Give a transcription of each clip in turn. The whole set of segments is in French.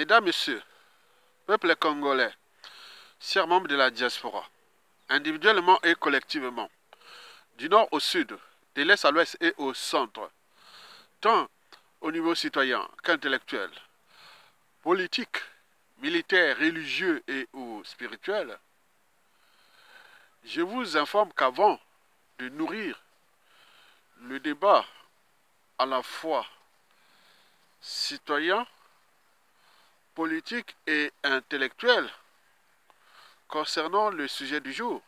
Mesdames, Messieurs, peuple congolais, chers membres de la diaspora, individuellement et collectivement, du nord au sud, de l'est à l'ouest et au centre, tant au niveau citoyen qu'intellectuel, politique, militaire, religieux et ou spirituel, je vous informe qu'avant de nourrir le débat à la fois citoyen, politique et intellectuel concernant le sujet du jour,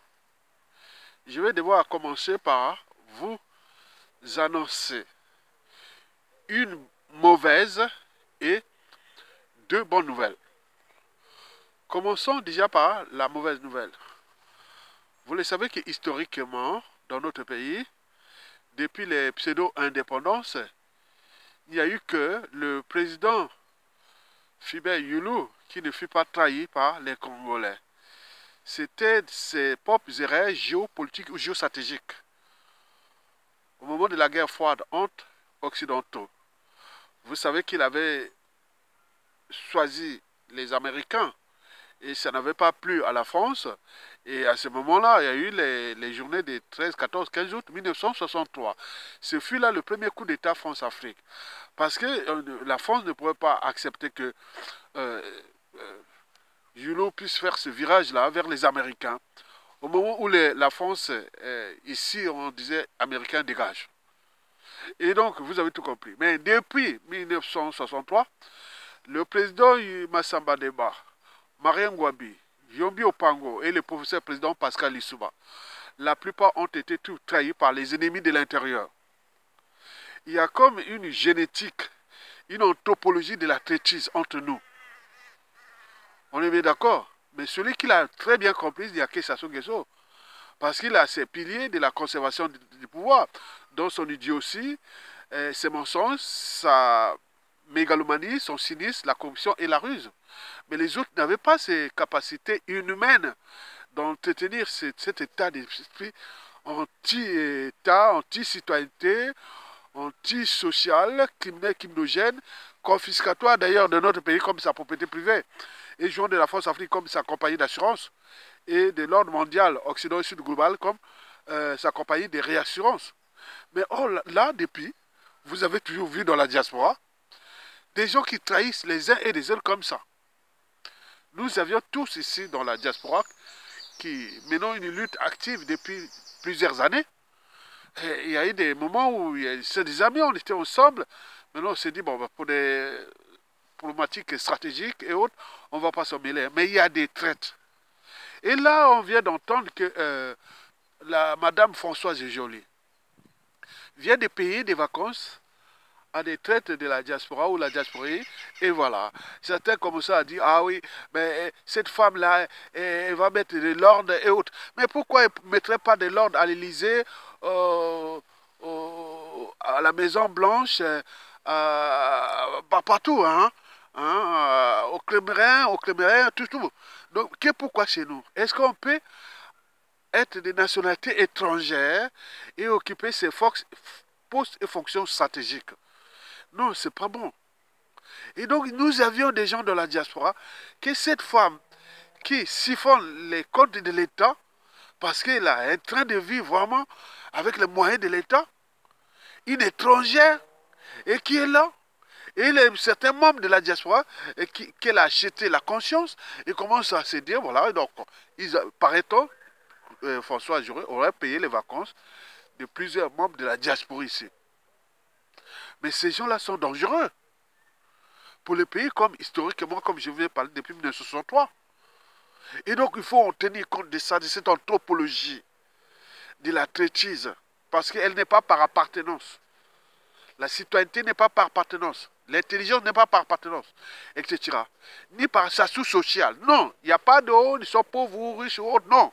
je vais devoir commencer par vous annoncer une mauvaise et deux bonnes nouvelles. Commençons déjà par la mauvaise nouvelle. Vous le savez que historiquement, dans notre pays, depuis les pseudo-indépendances, il n'y a eu que le président Phibert Youlou qui ne fut pas trahi par les Congolais. C'était ses propres erreurs géopolitiques ou géostratégiques. Au moment de la guerre froide entre Occidentaux, vous savez qu'il avait choisi les Américains et ça n'avait pas plu à la France. Et à ce moment-là, il y a eu les journées des 13, 14, 15 août 1963. Ce fut là le premier coup d'État France-Afrique. Parce que la France ne pouvait pas accepter que Julot puisse faire ce virage-là vers les Américains. Au moment où la France, ici, on disait Américains dégage. Et donc, vous avez tout compris. Mais depuis 1963, le président Massamba Deba, Marien Ngouabi, Yombi Opango et le professeur président Pascal Lissouba, la plupart ont été tous trahis par les ennemis de l'intérieur. Il y a comme une génétique, une anthropologie de la traîtrise entre nous. On est bien d'accord, mais celui qui l'a très bien compris, il y a que Sassou Nguesso. Parce qu'il a ses piliers de la conservation du pouvoir, dont son idiotie, ses mensonges, sa mégalomanie, son cynisme, la corruption et la ruse. Mais les autres n'avaient pas ces capacités inhumaines d'entretenir cet état d'esprit anti-État, anti-citoyenneté, anti-social, criminogène, confiscatoire d'ailleurs de notre pays comme sa propriété privée, et jouant de la France Afrique comme sa compagnie d'assurance, et de l'ordre mondial Occident et Sud global comme sa compagnie de réassurance. Mais là, depuis, vous avez toujours vu dans la diaspora, des gens qui trahissent les uns et les autres comme ça. Nous avions tous ici dans la diaspora qui menons une lutte active depuis plusieurs années. Et il y a eu des moments où c'est des amis, on était ensemble. Maintenant, on s'est dit, bon, pour des problématiques stratégiques et autres, on ne va pas s'en mêler. Mais il y a des traites. Et là, on vient d'entendre que Madame Françoise Joly vient de payer des vacances à des traites de la diaspora ou la diasporie, et voilà. Certains commencent à dire, ah oui, mais cette femme-là, elle va mettre de l'ordre et autres. Mais pourquoi elle ne mettrait pas de l'ordre à l'Élysée, à la Maison Blanche, partout, au Clémérin, tout. Donc, pourquoi chez nous? Est-ce qu'on peut être des nationalités étrangères et occuper ces postes et fonctions stratégiques? Non, c'est pas bon. Et donc, nous avions des gens de la diaspora que cette femme qui siphonne les comptes de l'État, parce qu'elle a un train de vie vraiment avec les moyens de l'État, une étrangère, et qui est là, et certains membres de la diaspora, qu'elle a acheté la conscience, et commence à se dire, voilà, donc, paraît-on, François Joly aurait payé les vacances de plusieurs membres de la diaspora ici. Mais ces gens-là sont dangereux pour le pays, comme historiquement, comme je viens de parler depuis 1963. Et donc, il faut en tenir compte de ça, de cette anthropologie, de la traîtrise, parce qu'elle n'est pas par appartenance. La citoyenneté n'est pas par appartenance. L'intelligence n'est pas par appartenance, etc. Ni par sa sous-sociale. Non, il n'y a pas de oh, ils sont pauvres ou riches ou autres. Non.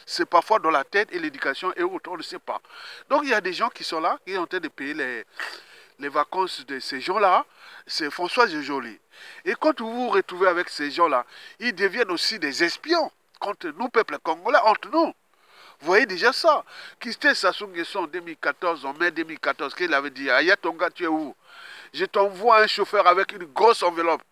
C'est parfois dans la tête et l'éducation et autres, on ne sait pas. Donc, il y a des gens qui sont là, qui sont en train de payer les vacances de ces gens-là, c'est Françoise Joly. Et quand vous vous retrouvez avec ces gens-là, ils deviennent aussi des espions contre nous, peuple congolais, entre nous. Vous voyez déjà ça. Christophe Sassou Nguesso en 2014, en mai 2014, qu'il avait dit, Aya Tonga, tu es où? Je t'envoie un chauffeur avec une grosse enveloppe.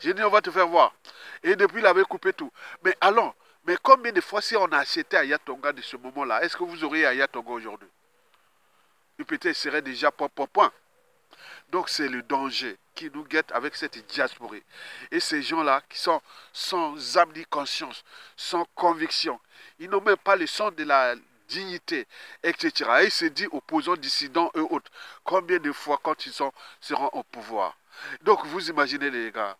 J'ai dit, on va te faire voir. Et depuis, il avait coupé tout. Mais allons, mais combien de fois si on a acheté à Yatonga de ce moment-là, est-ce que vous auriez à Yatonga aujourd'hui? Et peut-être serait déjà point. Donc c'est le danger qui nous guette avec cette diaspora. Et ces gens-là qui sont sans âme ni conscience, sans conviction, ils n'ont même pas le sens de la dignité, etc. Et ils se disent opposants, dissidents, eux autres. Combien de fois quand ils seront au pouvoir? Donc vous imaginez les gars.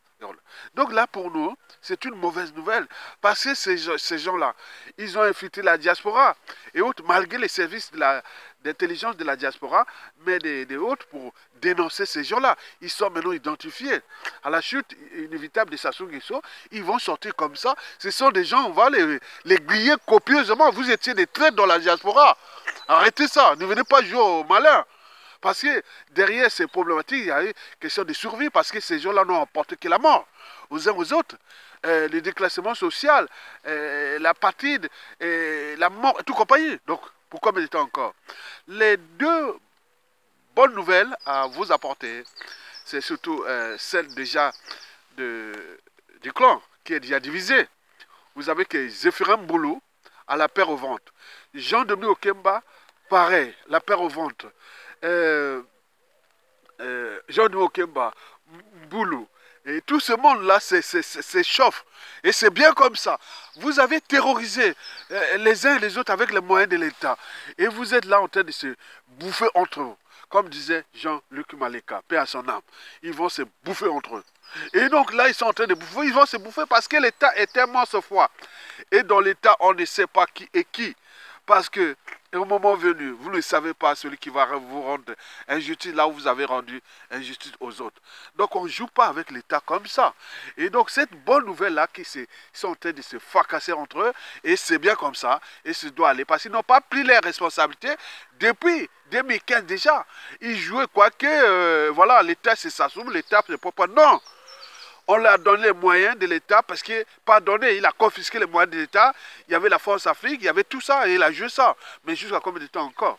Donc là pour nous, c'est une mauvaise nouvelle. Parce que ces gens-là, ils ont infiltré la diaspora. Et autres, malgré les services d'intelligence de la diaspora, mais des autres pour dénoncer ces gens-là. Ils sont maintenant identifiés. À la chute inévitable de Sassou Nguesso, ils vont sortir comme ça. Ce sont des gens, on va les griller copieusement. Vous étiez des traîtres dans la diaspora. Arrêtez ça. Ne venez pas jouer au malin. Parce que derrière ces problématiques, il y a une question de survie, parce que ces gens-là n'ont apporté que la mort aux uns aux autres. Le déclassement social, l'apatride, la mort, et tout compagnie. Donc, pour combien de temps encore? Les deux bonnes nouvelles à vous apporter, c'est surtout celle déjà du clan, qui est déjà divisé. Vous avez que Zéphirin Boulou a la paire au ventre. Jean-Dominique Okemba, pareil, la paire au ventre. Jean-Dominique Okemba, Boulou. Et tout ce monde-là s'échauffe. Et c'est bien comme ça. Vous avez terrorisé les uns et les autres avec les moyens de l'État. Et vous êtes là en train de se bouffer entre eux. Comme disait Jean-Luc Maleka, paix à son âme. Ils vont se bouffer entre eux. Et donc là, ils sont en train de bouffer. Ils vont se bouffer parce que l'État est tellement ce fois. Et dans l'État, on ne sait pas qui est qui. Parce que, au moment venu, vous ne savez pas celui qui va vous rendre injustice là où vous avez rendu injustice aux autres. Donc, on ne joue pas avec l'État comme ça. Et donc, cette bonne nouvelle-là, qui sont en train de se fracasser entre eux, et c'est bien comme ça, et ça doit aller. Parce qu'ils n'ont pas pris leurs responsabilités depuis 2015 déjà. Ils jouaient quoi que, voilà, l'État c'est Sassou, l'État c'est pas. Non! On lui a donné les moyens de l'État parce qu'il pas donné, il a confisqué les moyens de l'État. Il y avait la Force Afrique, il y avait tout ça et il a joué ça. Mais jusqu'à combien de temps encore?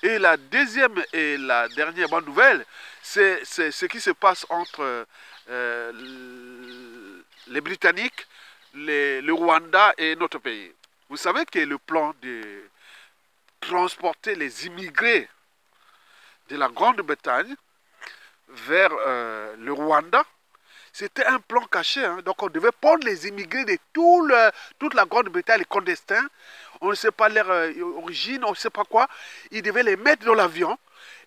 Et la deuxième et la dernière bonne nouvelle, c'est ce qui se passe entre les Britanniques, le Rwanda et notre pays. Vous savez que le plan de transporter les immigrés de la Grande-Bretagne vers le Rwanda, c'était un plan caché. Hein. Donc on devait prendre les immigrés de toute la Grande-Bretagne, les clandestins. On ne sait pas leur origine, on ne sait pas quoi. Ils devaient les mettre dans l'avion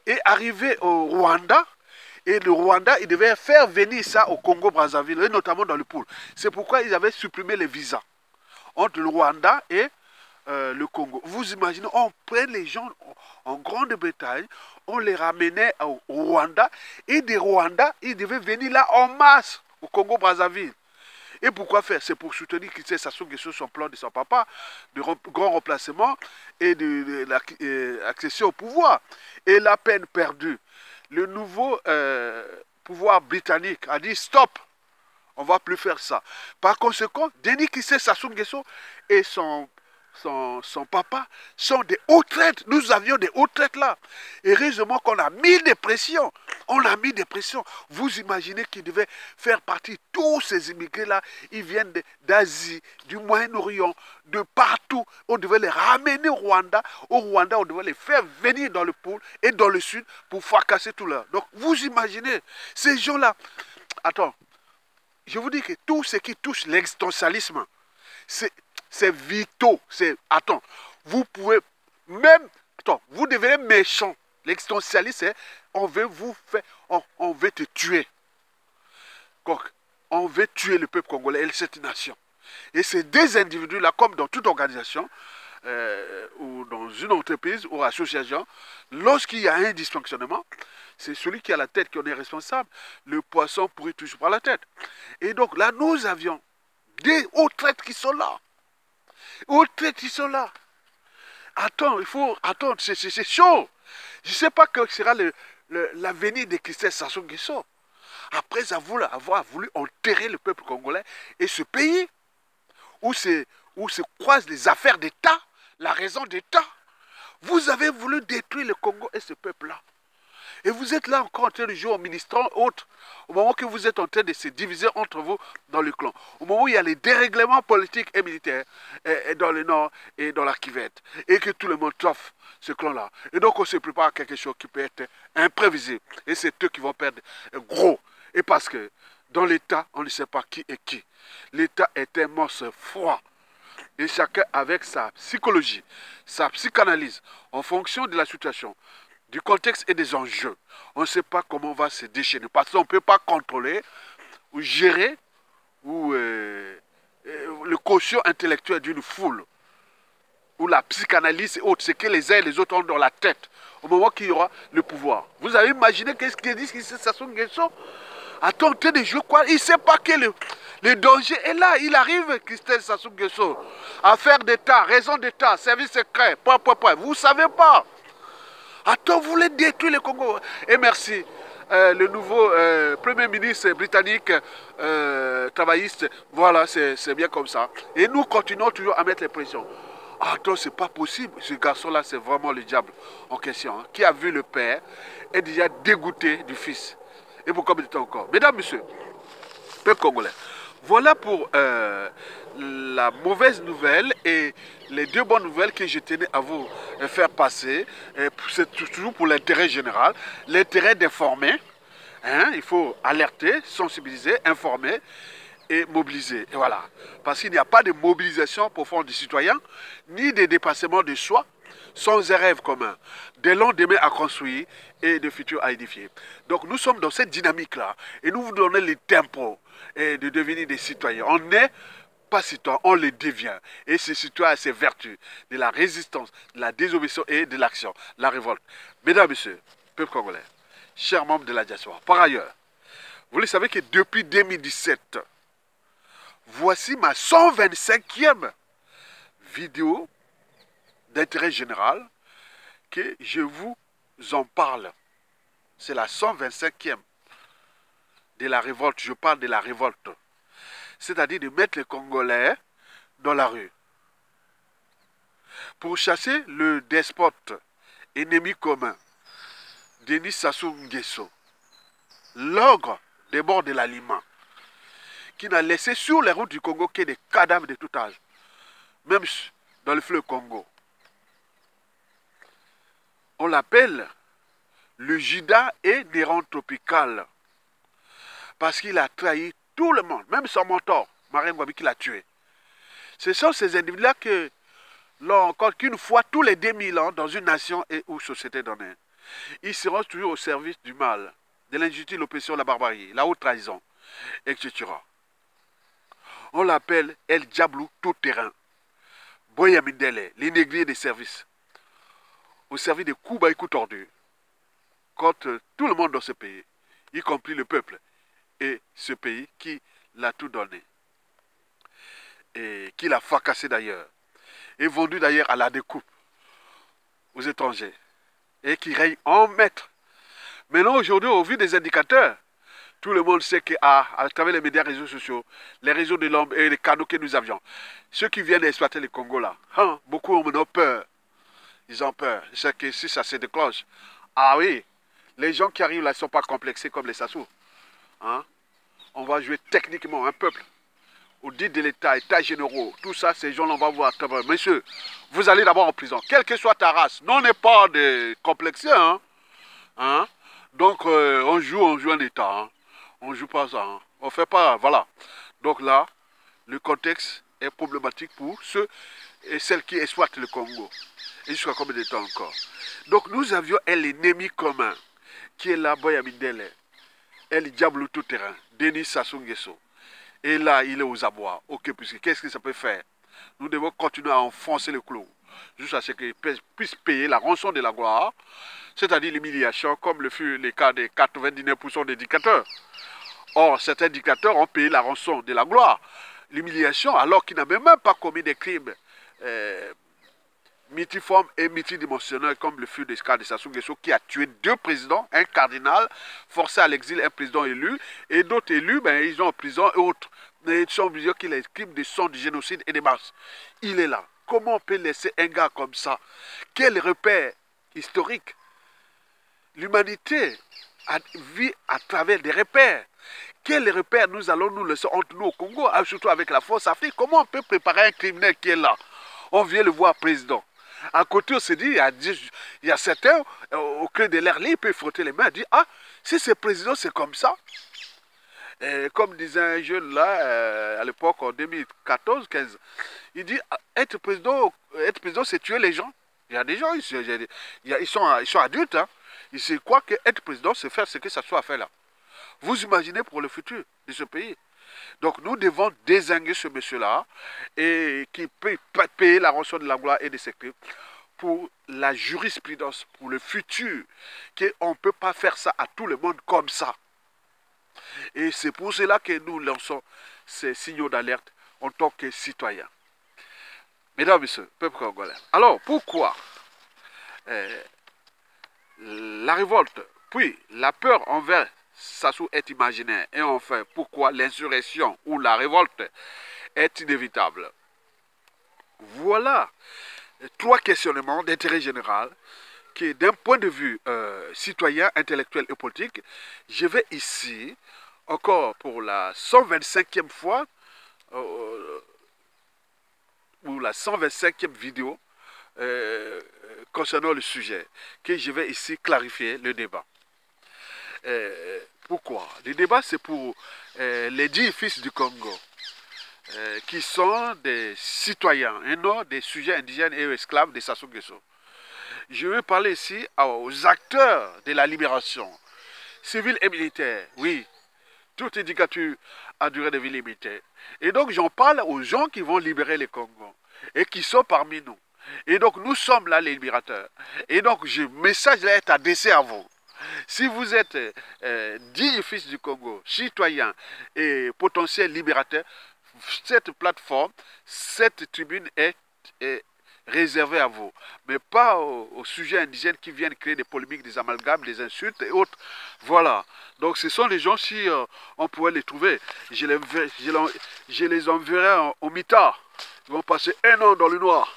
et arriver au Rwanda. Et le Rwanda, ils devaient faire venir ça au Congo-Brazzaville, et notamment dans le pôle. C'est pourquoi ils avaient supprimé les visas entre le Rwanda et le Congo. Vous imaginez, on prenait les gens en Grande-Bretagne, on les ramenait au Rwanda, et des Rwandais, ils devaient venir là en masse, au Congo-Brazzaville. Et pourquoi faire? C'est pour soutenir qu'il Sassou Nguesso son plan de son papa, de grand remplacement et de l'accession au pouvoir. Et la peine perdue. Le nouveau pouvoir britannique a dit stop, on ne va plus faire ça. Par conséquent, Denis Kissé Sassou Nguesso et son papa sont des hauts traites. Nous avions des hauts traites là. Et heureusement qu'on a mis des pressions. On a mis des pressions. Vous imaginez qu'ils devaient faire partie, tous ces immigrés là, ils viennent d'Asie, du Moyen-Orient, de partout. On devait les ramener au Rwanda. Au Rwanda, on devait les faire venir dans le pôle et dans le sud pour fracasser tout là. Donc vous imaginez, ces gens-là. Attends, je vous dis que tout ce qui touche l'extensialisme, c'est vitaux. Attends, vous pouvez même... Attends, vous devenez méchant. L'extensialisme, on veut vous faire... On veut te tuer. On veut tuer le peuple congolais et cette nation. Et ces deux individus-là, comme dans toute organisation, ou dans une entreprise ou association, lorsqu'il y a un dysfonctionnement, c'est celui qui a la tête qui en est responsable. Le poisson pourrit toujours par la tête. Et donc là, nous avions des hauts traites qui sont là. Hauts traites qui sont là. Attends, il faut attendre, c'est chaud. Je ne sais pas quel sera l'avenir de Christophe Sassou Nguesso. Après avoir voulu enterrer le peuple congolais et ce pays où se croisent les affaires d'État, la raison d'État. Vous avez voulu détruire le Congo et ce peuple-là. Et vous êtes là encore en train de jouer au ministrant autre, au moment que vous êtes en train de se diviser entre vous dans le clan, au moment où il y a les dérèglements politiques et militaires dans le nord et dans la Kivette, et que tout le monde toffe ce clan-là. Et donc on se prépare à quelque chose qui peut être imprévisible. Et c'est eux qui vont perdre gros. Et parce que dans l'État, on ne sait pas qui est qui. L'État est un monstre froid. Et chacun avec sa psychologie, sa psychanalyse, en fonction de la situation, du contexte et des enjeux. On ne sait pas comment on va se déchaîner. Parce qu'on ne peut pas contrôler ou gérer le quotient intellectuel d'une foule. Ou la psychanalyse et autres. C'est que les uns et les autres ont dans la tête. Au moment qu'il y aura le pouvoir. Vous avez imaginé qu'est-ce qu'ils disent que c'est Sassou Nguesso? Attends, t'es de jouer quoi? Il ne sait pas que le danger est là. Il arrive, Christelle Sassou Nguesso, affaire d'État, raison d'État, service secret, point. Vous ne savez pas. Attends, vous voulez détruire le Congo. Et merci. Le nouveau Premier ministre britannique travailliste, voilà, c'est bien comme ça. Et nous continuons toujours à mettre les pressions. Attends, c'est pas possible. Ce garçon-là, c'est vraiment le diable en question. Hein, qui a vu le père est déjà dégoûté du fils. Et pour combien de temps encore? Mesdames, messieurs, peuple congolais, voilà pour la mauvaise nouvelle et les deux bonnes nouvelles que je tenais à vous faire passer. C'est toujours pour l'intérêt général, l'intérêt d'informer. Hein, il faut alerter, sensibiliser, informer et mobiliser. Et voilà. Parce qu'il n'y a pas de mobilisation profonde des citoyens, ni de dépassement de soi, sans un rêve commun, des lendemains à construire et de futurs à édifier. Donc nous sommes dans cette dynamique-là et nous vous donnons les tempos de devenir des citoyens. On n'est pas citoyen, on le devient. Et ces citoyens, ces vertus de la résistance, de la désobéissance et de l'action, la révolte. Mesdames, Messieurs, peuple congolais, chers membres de la diaspora, par ailleurs, vous le savez que depuis 2017, voici ma 125e vidéo d'intérêt général que je vous en parle. C'est la 125e de la révolte. Je parle de la révolte. C'est-à-dire de mettre les Congolais dans la rue. Pour chasser le despote ennemi commun, Denis Sassou Nguesso, l'ogre des bords de l'aliment, qui n'a laissé sur les routes du Congo que des cadavres de tout âge, même dans le fleuve Congo. On l'appelle le Judas et Néron tropical, parce qu'il a trahi tout le monde, même son mentor, Marien Ngouabi, qui l'a tué. Ce sont ces individus-là que l'on encore qu'une fois tous les 2000 ans dans une nation et ou société donnée. Ils seront toujours au service du mal, de l'injustice, l'oppression, la barbarie, la haute trahison, etc. On l'appelle El Diablou tout-terrain, Boya Mindele, l'inégrier des services, au service des coups bas et coups tordus, contre tout le monde dans ce pays, y compris le peuple, et ce pays qui l'a tout donné, et qui l'a fracassé d'ailleurs, et vendu d'ailleurs à la découpe aux étrangers, et qui règne en maître. Maintenant, aujourd'hui, au vu des indicateurs, tout le monde sait qu'à travers les médias, réseaux sociaux, les réseaux de l'homme et les canaux que nous avions, ceux qui viennent exploiter le Congo là, hein, beaucoup ont maintenant peur. Ils ont peur. C'est que si ça se déclenche, ah oui, les gens qui arrivent là ne sont pas complexés comme les Sassou. Hein? On va jouer techniquement un peuple. Au dit de l'État, États généraux, tout ça, ces gens-là, on va voir. Monsieur, vous allez d'abord en prison, quelle que soit ta race. Non, on n'est pas des complexés. Hein? Hein? Donc, on joue un État. Hein? On ne joue pas ça. Hein? On ne fait pas. Voilà. Donc là, le contexte est problématique pour ceux et celles qui exploitent le Congo. Et jusqu'à combien de temps encore? Donc nous avions un ennemi commun qui est là, Boya Mindele, El Diablou tout terrain, Denis Sassou Nguesso. Et là, il est aux abois. Ok, puisque qu'est-ce que ça peut faire? Nous devons continuer à enfoncer le clou, jusqu'à ce qu'il puisse payer la rançon de la gloire, c'est-à-dire l'humiliation, comme le fut le cas des 99% des dictateurs. Or, certains dictateurs ont payé la rançon de la gloire, l'humiliation, alors qu'ils n'avaient même pas commis des crimes multiforme et multidimensionnel comme le fut le cas de Sassou Nguesso qui a tué 2 présidents, un cardinal, forcé à l'exil, un président élu, et d'autres élus, ben, ils sont en prison et autres. Mais ils sont obligés qu'il ait crimes de sang, de génocide et de masse. Il est là. Comment on peut laisser un gars comme ça? Quel repère historique l'humanité vit à travers des repères. Quels repères nous allons nous laisser entre nous au Congo, surtout avec la force Afrique? Comment on peut préparer un criminel qui est là? On vient le voir président. À côté, on se dit, il y a certains, au cœur de l'air libre, ils peuvent frotter les mains et dire, ah, si c'est président, c'est comme ça. Et comme disait un jeune là, à l'époque, en 2014-15, il dit, être président, c'est tuer les gens. Il y a des gens, ils sont adultes, hein. Ils croient qu'être président, c'est faire ce que ça soit à faire là. Vous imaginez pour le futur de ce pays. Donc nous devons désinguer ce monsieur-là et qui peut payer la rançon de la gloire et des secrets pour la jurisprudence, pour le futur, qu'on ne peut pas faire ça à tout le monde comme ça. Et c'est pour cela que nous lançons ces signaux d'alerte en tant que citoyens. Mesdames et messieurs, peuple congolais. Alors, pourquoi la révolte, puis la peur envers Sassou est imaginaire? Et enfin, pourquoi l'insurrection ou la révolte est inévitable? Voilà 3 questionnements d'intérêt général qui, d'un point de vue citoyen, intellectuel et politique, je vais ici, encore pour la 125e fois, ou la 125e vidéo, concernant le sujet, que je vais ici clarifier le débat. Pourquoi? Le débat, c'est pour les 10 fils du Congo, qui sont des citoyens et non des sujets indigènes et esclaves de Sassou Nguesso. Je vais parler ici aux acteurs de la libération, civils et militaires. Oui, toute dictature a duré de vie limitée. Et donc, j'en parle aux gens qui vont libérer le Congo et qui sont parmi nous. Et donc, nous sommes là les libérateurs. Et donc, ce message là est adressé à vous. Si vous êtes dignes fils du Congo, citoyens et potentiels libérateurs, cette plateforme, cette tribune est réservée à vous, mais pas aux sujets indigènes qui viennent créer des polémiques, des amalgames, des insultes et autres. Voilà. Donc ce sont les gens, si on pourrait les trouver, je les enverrai au mitard. Ils vont passer 1 an dans le noir.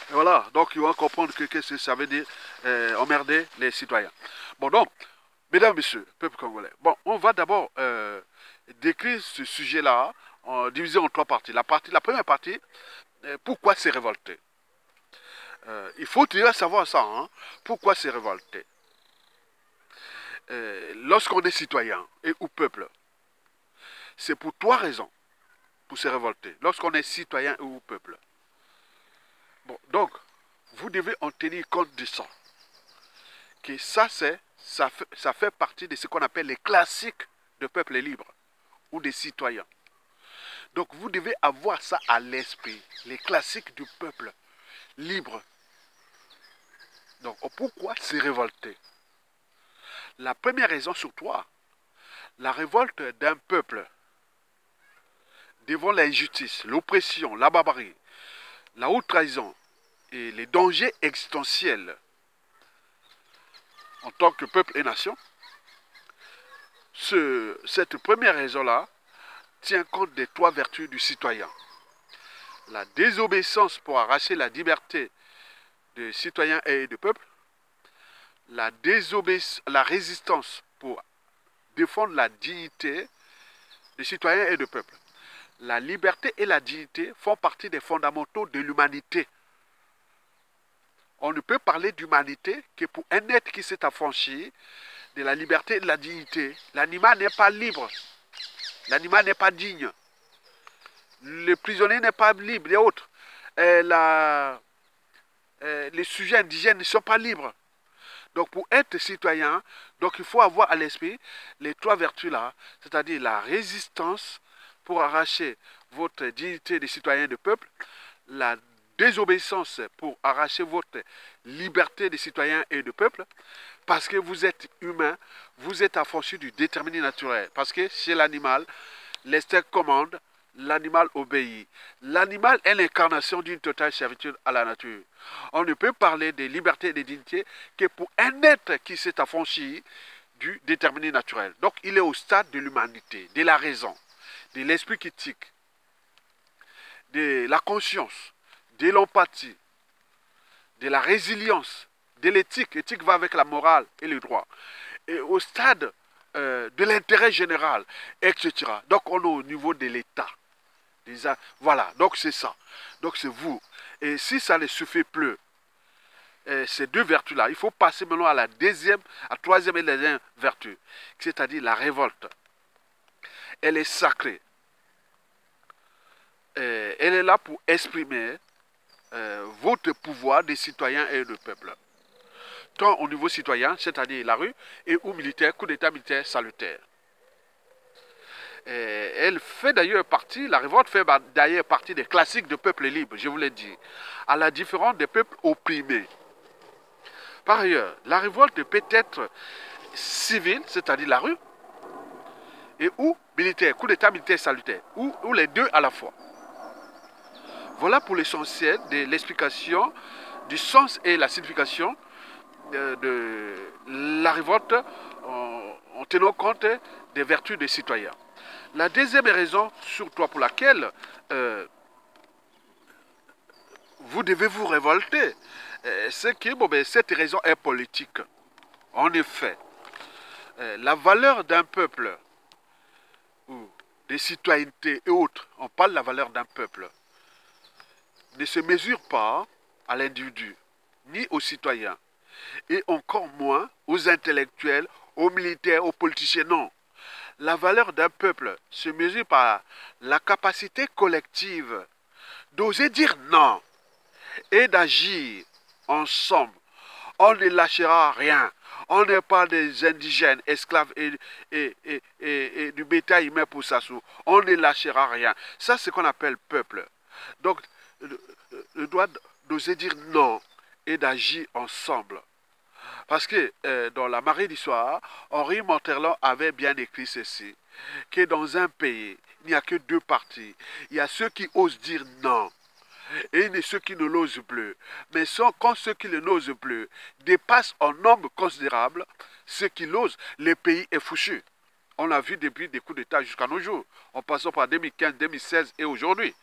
Et voilà, donc ils vont comprendre qu'est-ce que ça veut dire emmerder les citoyens. Bon, donc, mesdames, messieurs, peuple congolais, bon, on va d'abord décrire ce sujet-là, divisé en 3 parties. La première partie, pourquoi s'est révolté? Il faut déjà savoir ça, hein, pourquoi s'est révolté. Lorsqu'on est citoyen ou peuple, c'est pour 3 raisons pour se révolter. Lorsqu'on est citoyen ou peuple. Bon, donc, vous devez en tenir compte de ça. Que ça fait partie de ce qu'on appelle les classiques de peuple libre ou des citoyens. Donc, vous devez avoir ça à l'esprit, les classiques du peuple libre. Donc, pourquoi se révolter? La première raison sur 3, la révolte d'un peuple devant l'injustice, l'oppression, la barbarie, la haute trahison et les dangers existentiels en tant que peuple et nation, cette première raison-là tient compte des 3 vertus du citoyen. La désobéissance pour arracher la liberté des citoyens et du peuple, la résistance pour défendre la dignité des citoyens et du peuple. La liberté et la dignité font partie des fondamentaux de l'humanité. On ne peut parler d'humanité que pour un être qui s'est affranchi de la liberté et de la dignité. L'animal n'est pas libre. L'animal n'est pas digne. Le prisonnier n'est pas libre et autres. Les sujets indigènes ne sont pas libres. Donc pour être citoyen, donc il faut avoir à l'esprit les 3 vertus-là, c'est-à-dire la résistance pour arracher votre dignité de citoyen et de peuple, la désobéissance pour arracher votre liberté de citoyen et de peuple, parce que vous êtes humain, vous êtes affranchi du déterminé naturel. Parce que chez l'animal, l'instinct commande, l'animal obéit. L'animal est l'incarnation d'une totale servitude à la nature. On ne peut parler de liberté et de dignité que pour un être qui s'est affranchi du déterminé naturel. Donc il est au stade de l'humanité, de la raison, de l'esprit critique, de la conscience, de l'empathie, de la résilience, de l'éthique. L'éthique va avec la morale et le droit. Et au stade de l'intérêt général, etc. Donc on est au niveau de l'État. Voilà, donc c'est ça. Donc c'est vous. Et si ça ne suffit plus, ces deux vertus-là, il faut passer maintenant à la deuxième, à la troisième et la dernière vertu, c'est-à-dire la révolte. Elle est sacrée. Elle est là pour exprimer votre pouvoir des citoyens et du peuple. Tant au niveau citoyen, c'est-à-dire la rue, et au militaire, coup d'état militaire salutaire. Elle fait d'ailleurs partie, la révolte fait d'ailleurs partie des classiques de peuples libres, je vous l'ai dit, à la différence des peuples opprimés. Par ailleurs, la révolte peut être civile, c'est-à-dire la rue, et ou militaire, coup d'état militaire salutaire, ou les deux à la fois. Voilà pour l'essentiel de l'explication du sens et la signification de la révolte en tenant compte des vertus des citoyens. La deuxième raison, surtout pour laquelle vous devez vous révolter, c'est que cette raison est politique. En effet, la valeur d'un peuple, ou des citoyennetés et autres, on parle de la valeur d'un peuple, ne se mesure pas à l'individu, ni aux citoyens, et encore moins aux intellectuels, aux militaires, aux politiciens, non. La valeur d'un peuple se mesure par la capacité collective d'oser dire non et d'agir ensemble. On ne lâchera rien. On n'est pas des indigènes, esclaves et du bétail humain pour s'asseoir. On ne lâchera rien. Ça, c'est ce qu'on appelle peuple. Donc, le droit d'oser dire non et d'agir ensemble. Parce que dans la marée d'histoire, Henri Monterland avait bien écrit ceci, que dans un pays, il n'y a que deux partis. Il y a ceux qui osent dire non et il y a ceux qui ne l'osent plus. Mais quand ceux qui ne l'osent plus dépassent en nombre considérable ceux qui l'osent, le pays est fouchu. On l'a vu depuis des coups d'État jusqu'à nos jours, en passant par 2015, 2016 et aujourd'hui.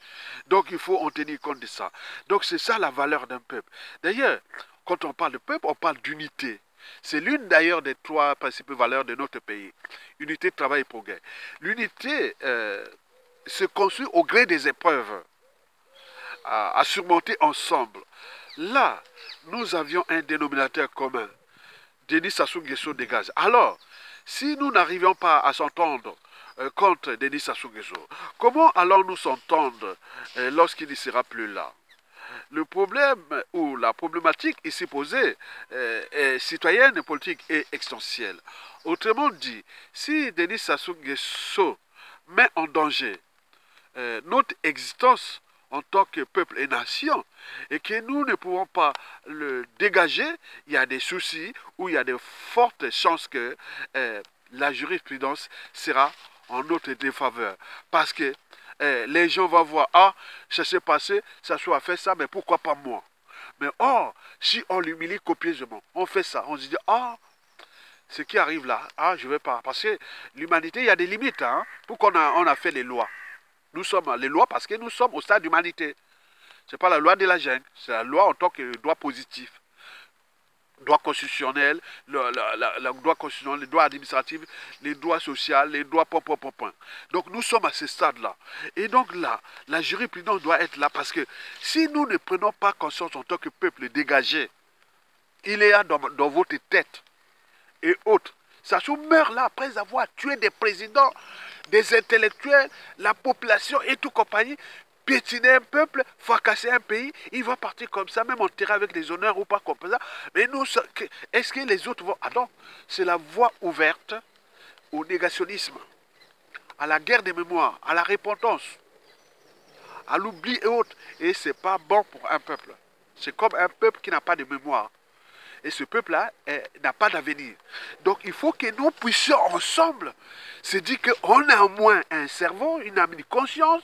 Donc il faut en tenir compte de ça. Donc c'est ça la valeur d'un peuple. D'ailleurs, quand on parle de peuple, on parle d'unité. C'est l'une d'ailleurs des trois principales valeurs de notre pays. Unité, travail et progrès. L'unité se construit au gré des épreuves à surmonter ensemble. Là, nous avions un dénominateur commun. Denis Sassou Nguesso dégage. Alors, si nous n'arrivions pas à s'entendre contre Denis Sassou Nguesso, comment allons-nous s'entendre lorsqu'il ne sera plus là? Le problème ou la problématique ici posée est citoyenne, politique et existentielle. Autrement dit, si Denis Sassou Nguesso met en danger notre existence en tant que peuple et nation, et que nous ne pouvons pas le dégager, il y a des soucis ou il y a de fortes chances que la jurisprudence sera en notre défaveur. Parce que les gens vont voir, ah, ça s'est passé, ça soit fait ça, mais pourquoi pas moi? Mais or, si on l'humilie copieusement, on fait ça, on se dit, ah, ce qui arrive là, ah, je ne vais pas. Parce que l'humanité, il y a des limites. Hein. Pourquoi on a fait les lois? Nous sommes les lois parce que nous sommes au stade d'humanité. Ce n'est pas la loi de la jungle, c'est la loi en tant que droit positif. Droit constitutionnel, le droit constitutionnel, les droits administratifs, les droits sociaux, les droits point. Donc nous sommes à ce stade-là. Et donc là, la jurisprudence doit être là parce que si nous ne prenons pas conscience en tant que peuple dégagé, il est là dans votre tête et autres. Sassou meurt là après avoir tué des présidents, des intellectuels, la population et tout compagnie, piétiner un peuple, fracasser un pays, il va partir comme ça, même enterré avec des honneurs ou pas comme ça. Mais nous, est-ce que les autres vont... Ah non, c'est la voie ouverte au négationnisme, à la guerre des mémoires, à la repentance, à l'oubli et autres. Et ce n'est pas bon pour un peuple. C'est comme un peuple qui n'a pas de mémoire. Et ce peuple-là n'a pas d'avenir. Donc il faut que nous puissions ensemble se dire qu'on a au moins un cerveau, une âme, une conscience,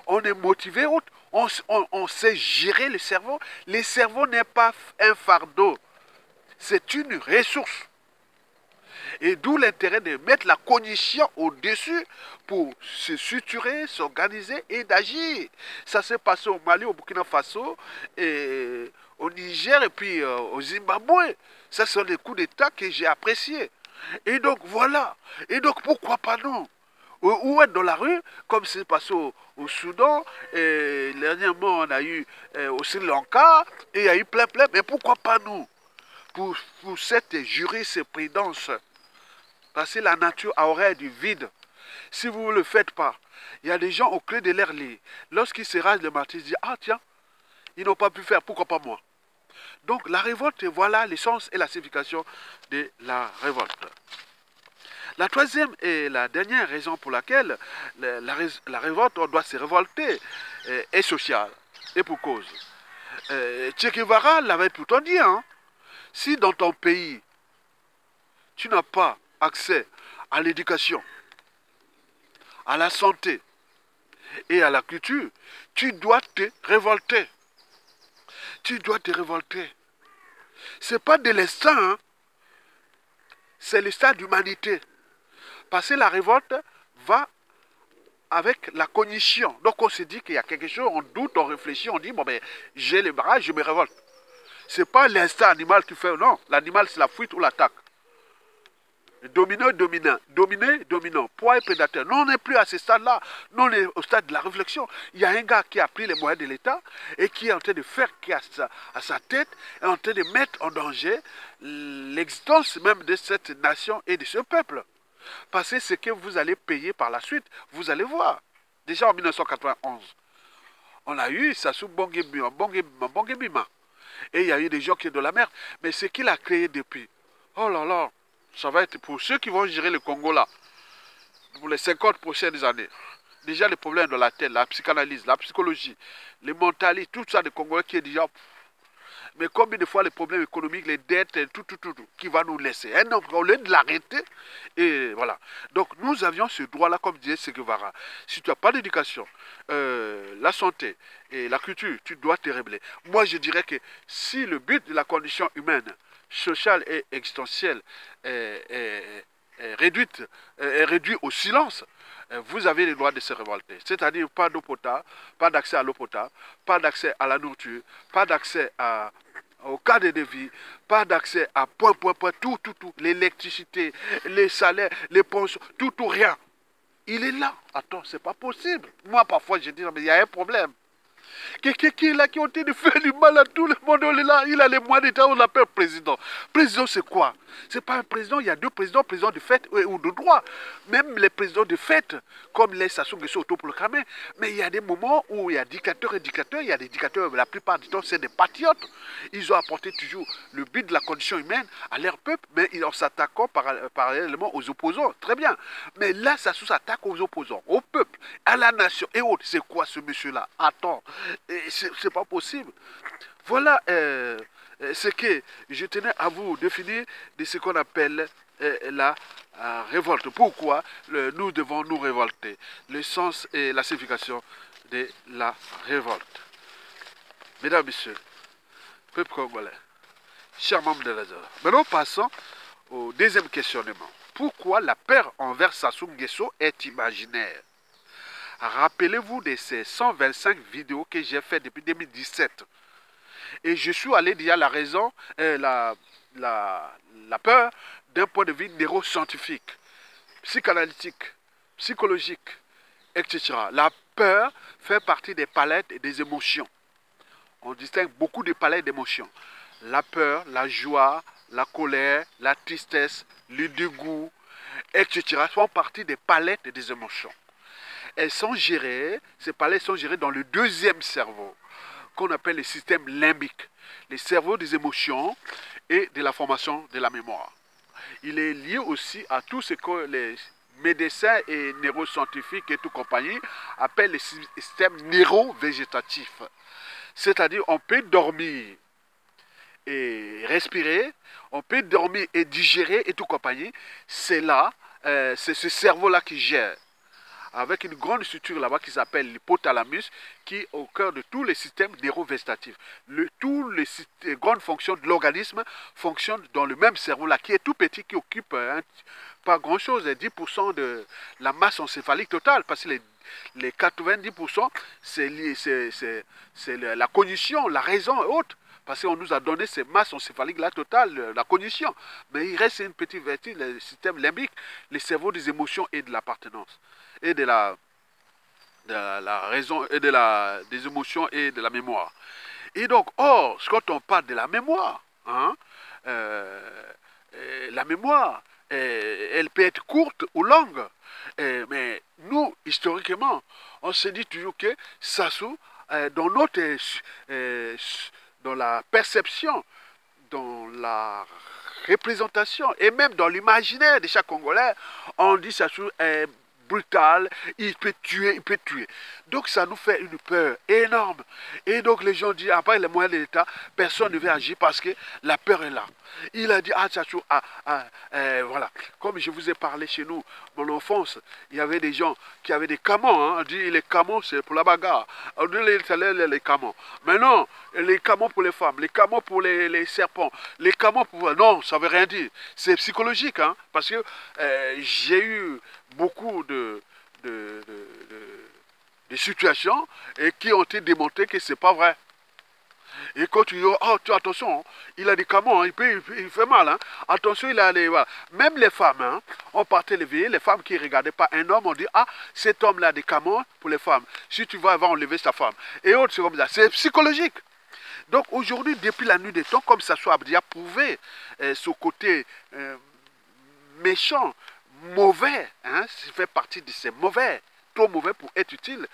on est motivé, on sait gérer le cerveau. Le cerveau n'est pas un fardeau, c'est une ressource. Et d'où l'intérêt de mettre la cognition au-dessus pour se structurer, s'organiser et d'agir. Ça s'est passé au Mali, au Burkina Faso et au Niger et puis au Zimbabwe. Ça sont des coups d'État que j'ai appréciés. Et donc voilà. Et donc pourquoi pas non? Ou être dans la rue, comme c'est passé au Soudan, et dernièrement on a eu au Sri Lanka, et il y a eu plein, mais pourquoi pas nous? Pour cette jurisprudence, parce que la nature aurait du vide. Si vous ne le faites pas, il y a des gens au clé de leur lit. Lorsqu'ils se rasent le matin, ils se disent, ah tiens, ils n'ont pas pu faire, pourquoi pas moi? Donc la révolte, voilà l'essence et la signification de la révolte. La troisième et la dernière raison pour laquelle la révolte, on doit se révolter, est sociale, et pour cause. Che Guevara l'avait plutôt dit, hein, si dans ton pays, tu n'as pas accès à l'éducation, à la santé et à la culture, tu dois te révolter. Tu dois te révolter. Ce n'est pas de l'instinct, hein? C'est l'état d'humanité. Parce que la révolte va avec la cognition. Donc on se dit qu'il y a quelque chose, on doute, on réfléchit, on dit, bon ben, j'ai les bras, je me révolte. Ce n'est pas l'instinct animal qui fait, non. L'animal, c'est la fuite ou l'attaque. Dominant, dominant, dominé, dominant, proie et prédateur. Nous, on n'est plus à ce stade-là. Nous, on est au stade de la réflexion. Il y a un gars qui a pris les moyens de l'État et qui est en train de faire à sa tête, est en train de mettre en danger l'existence même de cette nation et de ce peuple. Parce que ce que vous allez payer par la suite, vous allez voir. Déjà en 1991, on a eu Sassou Nguesso, et il y a eu des gens qui sont de la merde. Mais ce qu'il a créé depuis, oh là là, ça va être pour ceux qui vont gérer le Congo là, pour les 50 prochaines années. Déjà les problèmes de la tête, la psychanalyse, la psychologie, les mentalistes, tout ça des Congolais qui est déjà... Mais combien de fois les problèmes économiques, les dettes, tout, qui va nous laisser. Un homme, au lieu de l'arrêter, et voilà. Donc nous avions ce droit-là, comme disait Che Guevara. Si tu n'as pas d'éducation, la santé et la culture, tu dois te révéler. Moi, je dirais que si le but de la condition humaine, sociale et existentielle est réduit au silence, vous avez le droit de se révolter. C'est-à-dire pas d'eau potable, pas d'accès à l'eau potable, pas d'accès à la nourriture, pas d'accès au cadre de vie, pas d'accès à tout, l'électricité, les salaires, les pensions, tout, rien. Il est là. Attends, c'est pas possible. Moi, parfois, je dis, mais il y a un problème. Quelqu'un qui est là, qui a tenté de faire du mal à tout le monde, on est là, il a les moyens d'État, on l'appelle président. Président, c'est quoi? C'est pas un président, il y a deux présidents, président de fait ou de droit. Même les présidents de fait, comme les Sassou Nguesso autoproclamés, mais il y a des moments où il y a dictateurs et dictateurs, il y a des dictateurs, la plupart du temps, c'est des patriotes. Ils ont apporté toujours le but de la condition humaine à leur peuple, mais en s'attaquant parallèlement aux opposants. Très bien. Mais là, Sassou s'attaque aux opposants, au peuple, à la nation et autres. C'est quoi ce monsieur-là? Attends. C'est pas possible. Voilà ce que je tenais à vous définir de ce qu'on appelle la révolte. Pourquoi nous devons nous révolter? Le sens et la signification de la révolte. Mesdames, Messieurs, peuple congolais, chers membres de la zone. Maintenant, passons au deuxième questionnement. Pourquoi la peur envers Sassou Nguesso est imaginaire? Rappelez-vous de ces 125 vidéos que j'ai faites depuis 2017. Et je suis allé dire la raison, la peur d'un point de vue neuroscientifique, psychanalytique, psychologique, etc. La peur fait partie des palettes et des émotions. On distingue beaucoup de palettes d'émotions. La peur, la joie, la colère, la tristesse, le dégoût, etc. font partie des palettes et des émotions. Elles sont gérées, ces palettes sont gérées dans le deuxième cerveau, qu'on appelle le système limbique, le cerveau des émotions et de la formation de la mémoire. Il est lié aussi à tout ce que les médecins et neuroscientifiques et tout compagnie appellent le système neurovégétatif. C'est-à-dire on peut dormir et respirer, on peut dormir et digérer et tout compagnie. C'est là, c'est ce cerveau-là qui gère, avec une grande structure là-bas qui s'appelle l'hypothalamus, qui est au cœur de tous les systèmes neurovégétatifs. Toutes les grandes fonctions de l'organisme fonctionnent dans le même cerveau-là, qui est tout petit, qui occupe pas grand-chose, 10% de la masse encéphalique totale, parce que les 90%, c'est la cognition, la raison et autres. Parce qu'on nous a donné ces masses encéphaliques-là totales, la cognition. Mais il reste une petite vertu, le système limbique, le cerveau des émotions et de l'appartenance. Et de la raison, et des émotions et de la mémoire. Et donc, or, quand on parle de la mémoire, hein, la mémoire, elle peut être courte ou longue. Mais nous, historiquement, on se dit toujours que Sassou, dans notre, dans la perception, dans la représentation et même dans l'imaginaire de chaque Congolais, on dit Sassou est brutal, il peut tuer, il peut tuer. Donc ça nous fait une peur énorme. Et donc les gens disent, après les moyens de l'État, personne ne veut agir parce que la peur est là. Il a dit, ah, Sassou, voilà. Comme je vous ai parlé chez nous, mon enfance, il y avait des gens qui avaient des camons. Hein. On dit, les camons, c'est pour la bagarre. On dit, les camons. Mais non, les camons pour les femmes, les camons pour les serpents, les camons pour... Non, ça ne veut rien dire. C'est psychologique, hein, parce que j'ai eu beaucoup de situations et qui ont été démontrées que ce n'est pas vrai. Et quand tu dis, oh, attention, il a des camons, hein, il fait mal. Hein. Attention, il a des... Voilà. Même les femmes, hein, on partait lever, les femmes qui ne regardaient pas un homme, on dit, ah, cet homme-là a des camons pour les femmes. Si tu vas, il va enlever sa femme. Et autres, c'est comme ça. C'est psychologique. Donc aujourd'hui, depuis la nuit des temps, comme ça soit déjà prouvé, ce côté méchant, mauvais, hein, ça fait partie de ces mauvais, trop mauvais pour être utile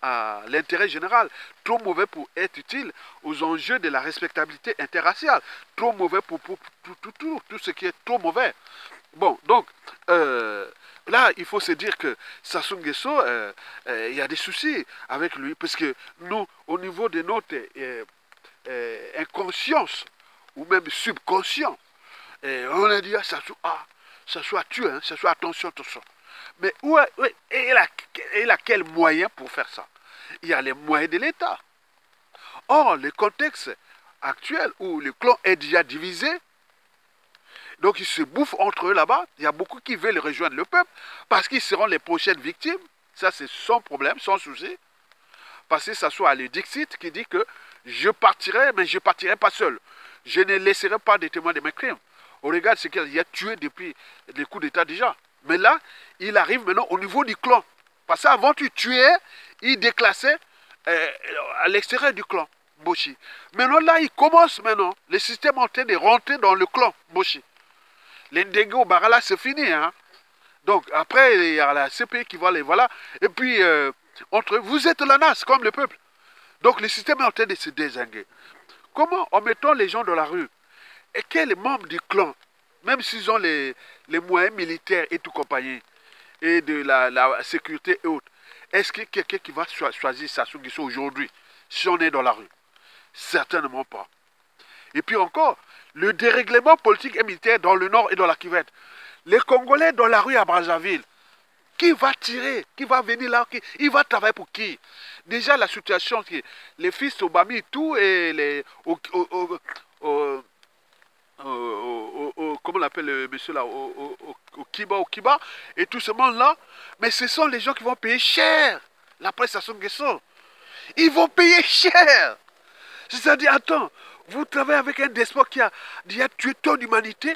à l'intérêt général, trop mauvais pour être utile aux enjeux de la respectabilité interraciale, trop mauvais pour tout ce qui est trop mauvais. Bon, donc, là, il faut se dire que Sassou Nguesso, il y a des soucis avec lui, parce que nous, au niveau de notre inconscience, ou même subconscient, on a dit, Sassou a tué, hein, Sassou, attention, attention. Mais il a quel moyen pour faire ça? Il y a les moyens de l'État. Or, le contexte actuel où le clan est déjà divisé, donc ils se bouffent entre eux là-bas, il y a beaucoup qui veulent rejoindre le peuple, parce qu'ils seront les prochaines victimes. Ça, c'est sans problème, sans souci. Parce que ça soit à le Dixit qui dit que je partirai, mais je ne partirai pas seul. Je ne laisserai pas de témoins de mes crimes. On regarde ce qu'il a tué depuis les coups d'État déjà. Mais là, il arrive maintenant au niveau du clan. Parce qu'avant, tu tuais, il déclassait à l'extérieur du clan Boshi. Maintenant, là, il commence maintenant. Le système est en train de rentrer dans le clan Boshi. L'Indego Barala, c'est fini. Hein? Donc, après, il y a la CPI qui va les voilà. Et puis, entre eux, vous êtes la NAS, comme le peuple. Donc, le système est en train de se désinguer. Comment, en mettant les gens dans la rue, et quels membres du clan, même s'ils ont les moyens militaires et tout compagnie, et de la sécurité et autres, est-ce qu'il y a quelqu'un qui va choisir Sassou Nguesso aujourd'hui, si on est dans la rue? Certainement pas. Et puis encore, le dérèglement politique et militaire dans le nord et dans la Kivette. Les Congolais dans la rue à Brazzaville, qui va tirer? Qui va venir là? Il va travailler pour qui? Déjà, la situation, les fils Obami et tout, et les... comment on appelle le monsieur là, au Kiba, et tout ce monde-là, mais ce sont les gens qui vont payer cher la presse Sassou Nguesso. Ils vont payer cher. C'est-à-dire, attends, vous travaillez avec un despote qui a tué tant d'humanité,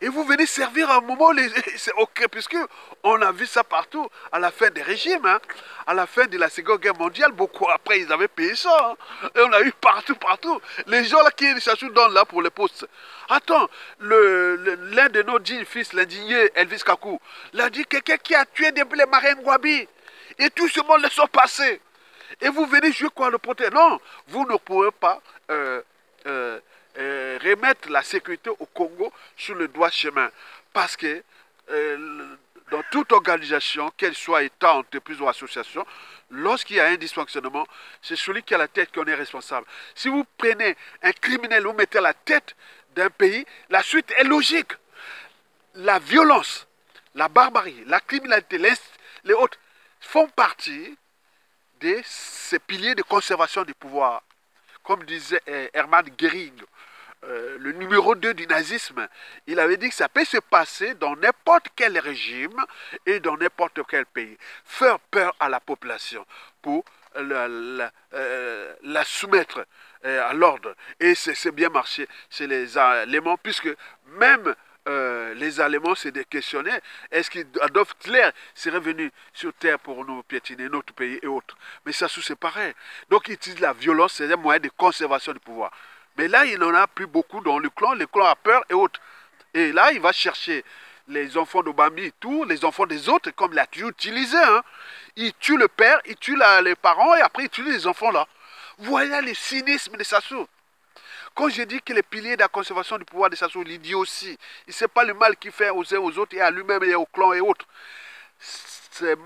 et vous venez servir à un moment, c'est ok, puisque on a vu ça partout, à la fin des régimes, hein, à la fin de la Seconde Guerre mondiale, beaucoup après, ils avaient payé ça. Hein, et on a eu partout. Les gens là qui Sassou donnent là pour les postes. Attends, l'un de nos dignes fils, l'indigné Elvis Kakou, l'a dit quelqu'un qui a tué depuis les marins Ngwabi. Et tout ce monde les sont passés. Et vous venez jouer quoi le protéger? Non, vous ne pouvez pas remettre la sécurité au Congo sur le droit chemin. Parce que dans toute organisation, qu'elle soit État, entreprise ou association, lorsqu'il y a un dysfonctionnement, c'est celui qui a la tête qui en est responsable. Si vous prenez un criminel, vous mettez à la tête d'un pays, la suite est logique. La violence, la barbarie, la criminalité, les autres font partie de ces piliers de conservation du pouvoir. Comme disait Hermann Göring, le numéro 2 du nazisme, il avait dit que ça peut se passer dans n'importe quel régime et dans n'importe quel pays. Faire peur à la population pour la soumettre à l'ordre. Et c'est bien marché chez les Allemands, puisque même les Allemands se questionnaient, est-ce qu'Adolf Hitler serait venu sur Terre pour nous piétiner, notre pays et autres. Mais ça, c'est pareil. Donc, il utilise la violence, c'est un moyen de conservation du pouvoir. Mais là, il n'en a plus beaucoup dans le clan a peur et autres. Et là, il va chercher les enfants de Bambi, tous les enfants des autres, comme il a toujours utilisé. Hein. Il tue le père, il tue les parents et après il tue les enfants là. Voilà le cynisme de Sassou. Quand je dis que les piliers de la conservation du pouvoir de Sassou, il dit aussi, il ne sait pas le mal qu'il fait aux uns aux autres et à lui-même et au clan et autres. C'est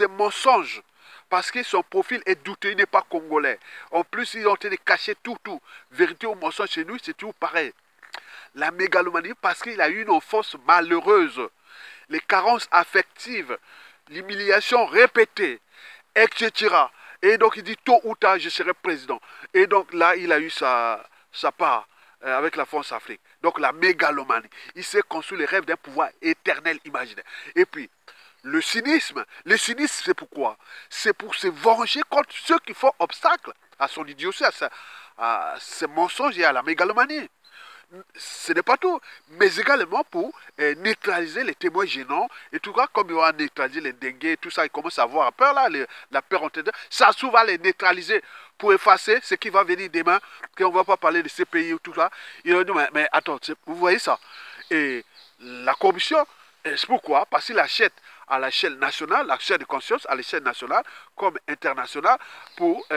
mensonge. Parce que son profil est douteux, il n'est pas congolais. En plus, ils ont été de cacher tout. Vérité ou mensonge chez nous, c'est toujours pareil. La mégalomanie, parce qu'il a eu une enfance malheureuse. Les carences affectives, l'humiliation répétée, etc. Et donc, il dit, tôt ou tard, je serai président. Et donc, là, il a eu sa part avec la France Afrique. Donc, la mégalomanie. Il s'est construit les rêves d'un pouvoir éternel imaginaire. Et puis, le cynisme, c'est pourquoi? C'est pour se venger contre ceux qui font obstacle à son idiotie, à ses mensonges et à la mégalomanie. Ce n'est pas tout, mais également pour neutraliser les témoins gênants, et tout cas, comme il va neutraliser les dengues, tout ça, il commence à avoir peur là, la peur en tête. Ça va les neutraliser pour effacer ce qui va venir demain, qu'on ne va pas parler de ces pays ou tout ça. Il va dire, mais attends, vous voyez ça? Et la corruption, c'est pourquoi? Parce qu'il achète à l'échelle nationale, la chaîne de conscience à l'échelle nationale comme internationale pour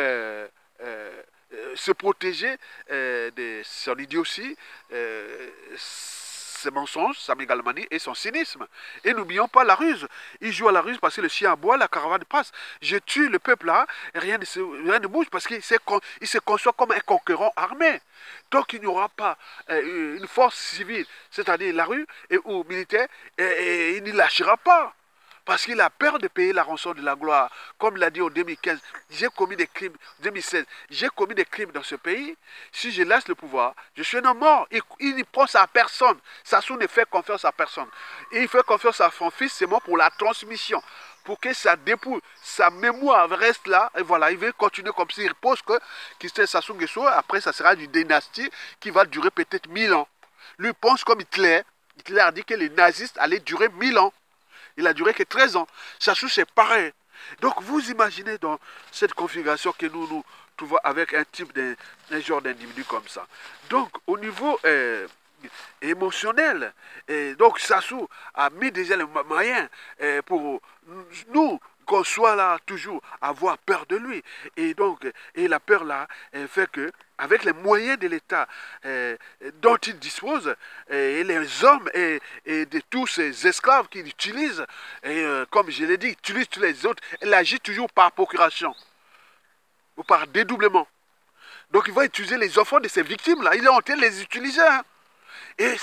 se protéger de son idiotie, ses mensonges, sa mégalomanie et son cynisme. Et n'oublions pas la ruse. Il joue à la ruse parce que le chien aboie, la caravane passe. Je tue le peuple là, et rien ne bouge parce qu'il se conçoit comme un conquérant armé. Tant qu'il n'y aura pas une force civile, c'est-à-dire la rue ou militaire, et il ne lâchera pas. Parce qu'il a peur de payer la rançon de la gloire. Comme l'a dit en 2015, j'ai commis des crimes, 2016, j'ai commis des crimes dans ce pays. Si je laisse le pouvoir, je suis un homme mort. Il ne pense à personne. Sassou ne fait confiance à personne. Et il fait confiance à son fils, c'est moi pour la transmission. Pour que sa dépouille, sa mémoire reste là. Et voilà, il veut continuer comme ça. Il pose que Sassou Nguesso, après ça sera une dynastie qui va durer peut-être 1000 ans. Lui pense comme Hitler. Hitler a dit que les nazistes allaient durer 1000 ans. Il a duré que 13 ans. Sassou, c'est pareil. Donc, vous imaginez dans cette configuration que nous trouvons avec un type un genre d'individu comme ça. Donc, au niveau émotionnel, donc Sassou a mis déjà les moyens pour nous qu'on soit là toujours, avoir peur de lui. Et donc, la peur là fait que, avec les moyens de l'État dont il dispose, et les hommes et de tous ces esclaves qu'il utilise, et comme je l'ai dit, il utilise tous les autres, il agit toujours par procuration ou par dédoublement. Donc il va utiliser les enfants de ces victimes-là, il est en train de les utiliser. Hein. Et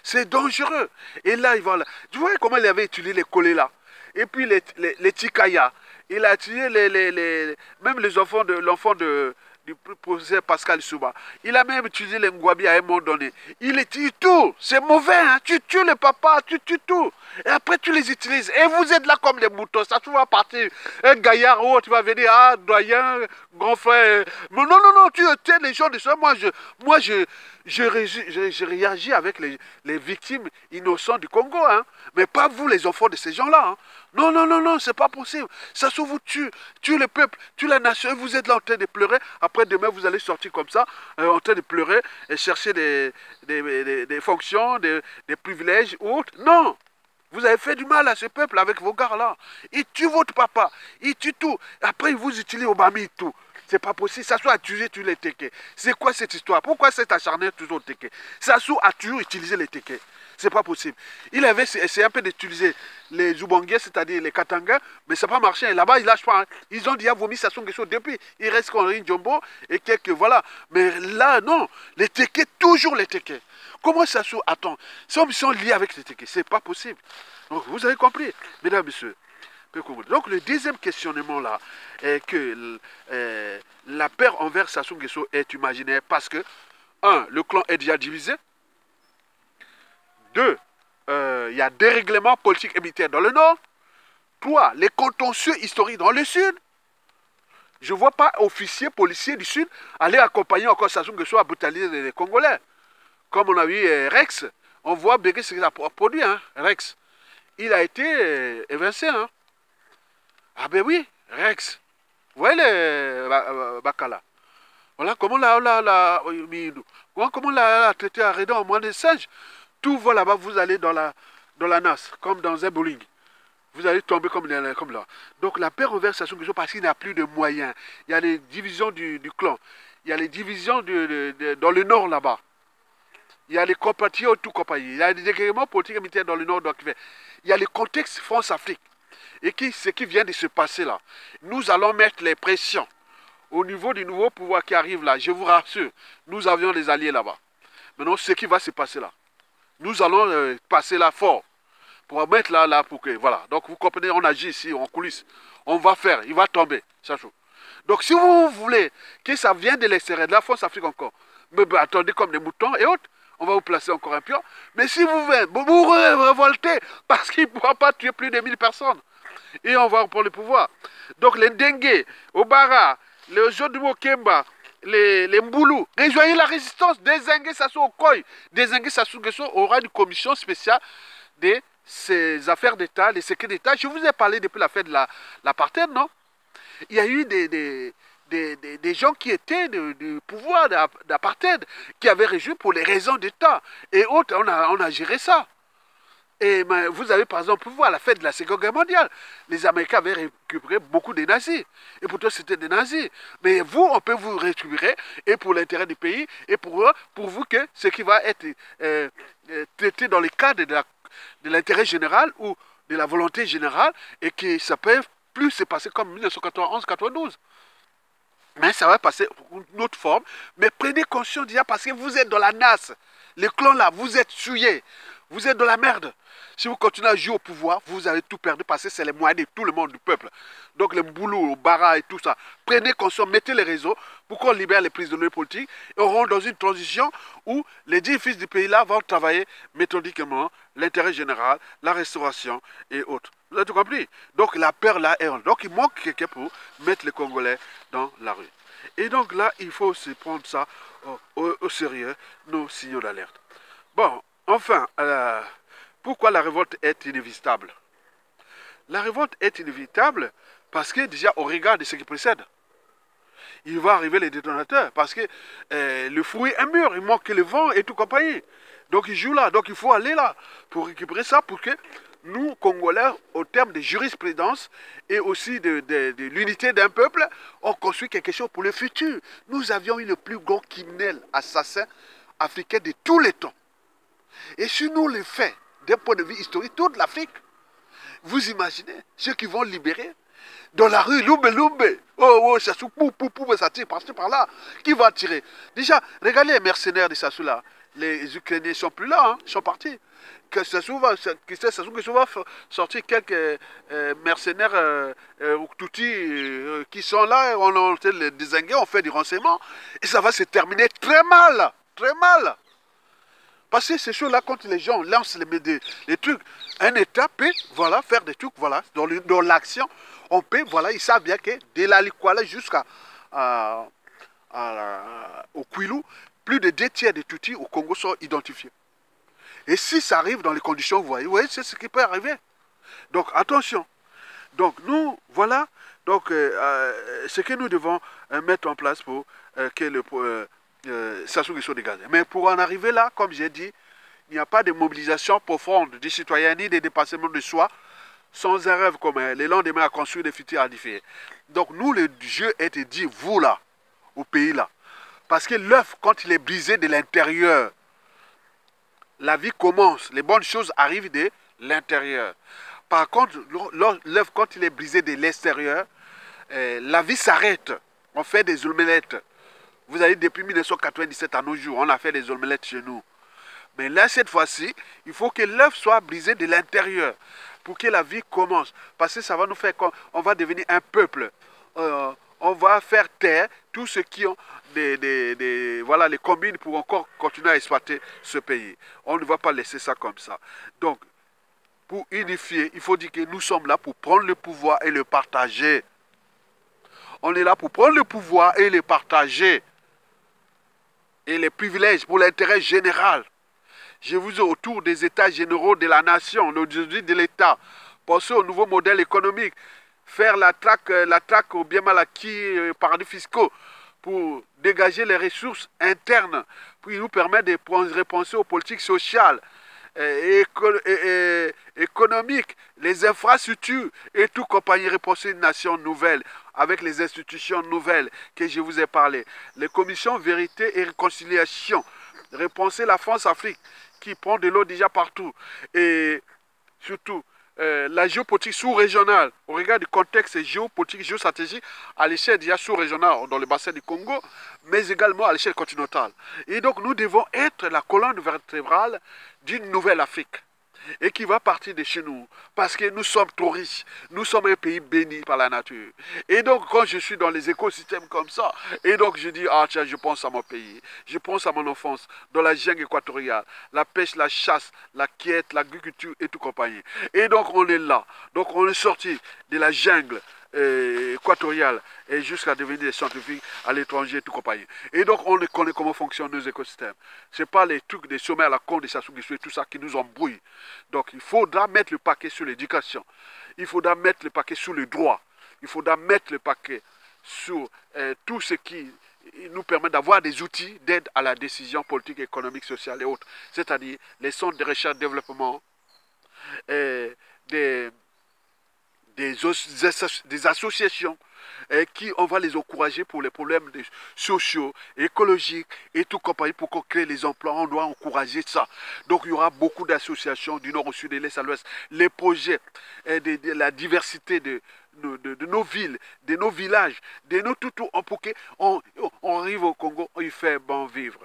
c'est dangereux. Et là, il va là. Tu vois comment il avait utilisé les collés là? Et puis les tikaya. Il a tué même les enfants du professeur Pascal Souba. Il a même utilisé les Ngwabi à un moment donné. Il les tue tout. C'est mauvais, hein. Tu tues les papas, tu tues tout. Et après, tu les utilises. Et vous êtes là comme des moutons. Ça, tu vas partir. Un gaillard ou autre, tu vas venir. Ah, doyen, grand frère. Mais non, tu étais les gens de ça. Moi, je réagis avec les victimes innocentes du Congo. Hein. Mais pas vous, les enfants de ces gens-là. Hein. Non, c'est pas possible. Ça se vous tue le peuple, tue la nation, et vous êtes là en train de pleurer. Après, demain, vous allez sortir comme ça, en train de pleurer et chercher des fonctions, des privilèges ou autres. Non! Vous avez fait du mal à ce peuple avec vos gars-là. Ils tuent votre papa, ils tuent tout. Après, ils vous utilisent au Bami tout. C'est pas possible. Sassou a tué tous les tékés. C'est quoi cette histoire? Pourquoi cet acharné toujours aux tékés? Sassou a toujours utilisé les tékés. C'est pas possible. Il avait essayé un peu d'utiliser les Zoubangais, c'est-à-dire les Katanga, mais ça n'a pas marché. Et là-bas, ils lâchent pas. Hein. Ils ont déjà vomi Sassou Nguesso depuis. Il reste qu'on Jombo et quelques. Voilà. Mais là, non. Les tékés, toujours les tékés. Comment Sassou attend? Ils sont liés avec les tékés. C'est pas possible. Donc, vous avez compris, mesdames et messieurs. Donc, le deuxième questionnement là est que la peur envers Sassou Nguesso est imaginaire parce que un, le clan est déjà divisé. Deux, il y a dérèglement politique et militaire dans le nord. Trois, les contentieux historiques dans le sud. Je ne vois pas officiers, policiers du sud aller accompagner encore Sassou Nguesso à brutaliser les Congolais. Comme on a vu Rex, on voit bien ce qu'il a produit, hein, Rex. Il a été évincé. Hein. Ah ben oui, Rex. Vous voyez les Bakala. Voilà comment comment l'a traité à Redon en moins de singe. Tout va là-bas, vous allez dans la NAS, comme dans un bowling. Vous allez tomber comme là. Donc la paix renverse Sassou Nguesso parce qu'il n'a plus de moyens. Il y a les divisions du clan. Il y a les divisions dans le nord là-bas. Il y a les compatriotes, tout compagnie. Il y a des dégréments politiques et militaires dans le nord. Donc, il y a le contexte France-Afrique. Et ce qui vient de se passer là. Nous allons mettre les pressions au niveau du nouveau pouvoir qui arrive là. Je vous rassure, nous avions des alliés là-bas. Maintenant, ce qui va se passer là. Nous allons passer là fort. Pour mettre là, pour que, voilà. Donc, vous comprenez, on agit ici, en coulisses. On va faire, il va tomber, Sassou. Donc, si vous voulez que ça vienne de l'extérieur, de la France-Afrique encore, mais attendez comme des moutons et autres, on va vous placer encore un pion. Mais si vous vous révoltez, parce qu'il ne pourra pas tuer plus de 1000 personnes, et on va reprendre le pouvoir. Donc, les Dengue, Obara, les Jodumo Kemba, les Mboulou, rejoignez la résistance, désinguez Sassou Okoye, désinguez Sassou Nguesso aura une commission spéciale de ces affaires d'État, les secrets d'État. Je vous ai parlé depuis l'affaire de l'apartheid, non? Il y a eu des gens qui étaient du pouvoir d'apartheid, qui avaient régi pour les raisons d'État. Et autres, on a géré ça. Et vous avez par exemple pu voir la fête de la Seconde Guerre mondiale. Les Américains avaient récupéré beaucoup de nazis. Et pourtant, c'était des nazis. Mais vous, on peut vous récupérer, et pour l'intérêt du pays, et pour vous que ce qui va être traité dans le cadre de l'intérêt général ou de la volonté générale, et que ça peut plus se passer comme 1991-92. Mais ça va passer une autre forme. Mais prenez conscience déjà parce que vous êtes dans la nasse. Les clans là, vous êtes souillés. Vous êtes dans la merde. Si vous continuez à jouer au pouvoir, vous allez tout perdre parce que c'est les moyens de tout le monde, du peuple. Donc les Mboulou, les Bara et tout ça. Prenez conscience, mettez les réseaux pour qu'on libère les prisonniers politiques et on rentre dans une transition où les 10 fils du pays là vont travailler méthodiquement l'intérêt général, la restauration et autres. Vous avez tout compris? Donc la peur là est... Donc il manque quelqu'un pour mettre les Congolais dans la rue. Et donc là, il faut se prendre ça au sérieux, nos signaux d'alerte. Bon, enfin, pourquoi la révolte est inévitable? La révolte est inévitable parce que déjà au regard de ce qui précède, il va arriver les détonateurs parce que le fruit est mûr, il manque le vent et tout compagnie. Donc il joue là, donc il faut aller là pour récupérer ça pour que nous, Congolais, au terme de jurisprudence et aussi de l'unité d'un peuple, on construit quelque chose pour le futur. Nous avions eu le plus grand criminel assassin africain de tous les temps. Et si nous le faisons d'un point de vue historique, toute l'Afrique, vous imaginez ceux qui vont libérer dans la rue, Lumbe, oh, Sassou, ça tire par là. Qui va tirer? Déjà, regardez les mercenaires de Sassou là. Les Ukrainiens ne sont plus là, hein, ils sont partis. Que Sassou va sortir quelques mercenaires Tutsi qui sont là, on a les désingués, on fait du renseignement, et ça va se terminer très mal, très mal. Parce que ces choses-là, quand les gens lancent les trucs, un État peut voilà, faire des trucs, voilà, dans l'action, on peut, voilà, ils savent bien que de la Likwala jusqu'à au Kwilu, plus de 2 tiers des Tutsis au Congo sont identifiés. Et si ça arrive dans les conditions, vous voyez c'est ce qui peut arriver. Donc attention. Donc nous, voilà, donc, ce que nous devons mettre en place pour que le Sassou Nguesso dégage. Mais pour en arriver là, comme j'ai dit, il n'y a pas de mobilisation profonde des citoyens ni de dépassement de soi sans un rêve commun. Le lendemain à construire des futurs à différer. Donc nous, le jeu est dit, vous là, au pays là. Parce que l'œuf, quand il est brisé de l'intérieur, la vie commence. Les bonnes choses arrivent de l'intérieur. Par contre, l'œuf, quand il est brisé de l'extérieur, la vie s'arrête. On fait des omelettes. Vous avez depuis 1997 à nos jours, on a fait des omelettes chez nous. Mais là, cette fois-ci, il faut que l'œuf soit brisé de l'intérieur pour que la vie commence. Parce que ça va nous faire qu'on va devenir un peuple on va faire taire tous ceux qui ont voilà, les combines pour encore continuer à exploiter ce pays. On ne va pas laisser ça comme ça. Donc, pour unifier, il faut dire que nous sommes là pour prendre le pouvoir et le partager. On est là pour prendre le pouvoir et le partager. Et les privilèges pour l'intérêt général. Je vous ai autour des états généraux de la nation, de l'État. Penser au nouveau modèle économique. Faire la traque aux biens mal acquis, paradis fiscaux, pour dégager les ressources internes, pour nous permettre de repenser aux politiques sociales, économiques, les infrastructures et tout compagnie, repenser une nation nouvelle, avec les institutions nouvelles que je vous ai parlé. Les commissions vérité et réconciliation, repenser la France-Afrique, qui prend de l'eau déjà partout, et surtout, la géopolitique sous-régionale, au regard du contexte géopolitique, géostratégique, à l'échelle déjà sous-régionale, dans le bassin du Congo, mais également à l'échelle continentale. Et donc, nous devons être la colonne vertébrale d'une nouvelle Afrique. Et qui va partir de chez nous, parce que nous sommes trop riches, nous sommes un pays béni par la nature. Et donc quand je suis dans les écosystèmes comme ça, et donc je dis, ah tiens, je pense à mon pays, je pense à mon enfance, dans la jungle équatoriale, la pêche, la chasse, la quête, l'agriculture et tout compagnie. Et donc on est là, donc on est sorti de la jungle équatoriale et jusqu'à devenir des scientifiques à l'étranger et tout compagnie. Et donc on connaît comment fonctionnent nos écosystèmes. Ce n'est pas les trucs des sommets à la con, des Sassou Nguesso et tout ça qui nous embrouillent. Donc il faudra mettre le paquet sur l'éducation. Il faudra mettre le paquet sur le droit. Il faudra mettre le paquet sur tout ce qui nous permet d'avoir des outils d'aide à la décision politique, économique, sociale et autres. C'est-à-dire les centres de recherche et développement, des associations qui on va les encourager pour les problèmes sociaux, écologiques et tout compagnie pour qu'on crée les emplois. On doit encourager ça. Donc il y aura beaucoup d'associations du nord au sud, de l'est à l'ouest. Les projets de la diversité de nos villes, de nos villages, de nos tout pour qu'on arrive au Congo, il fait bon vivre.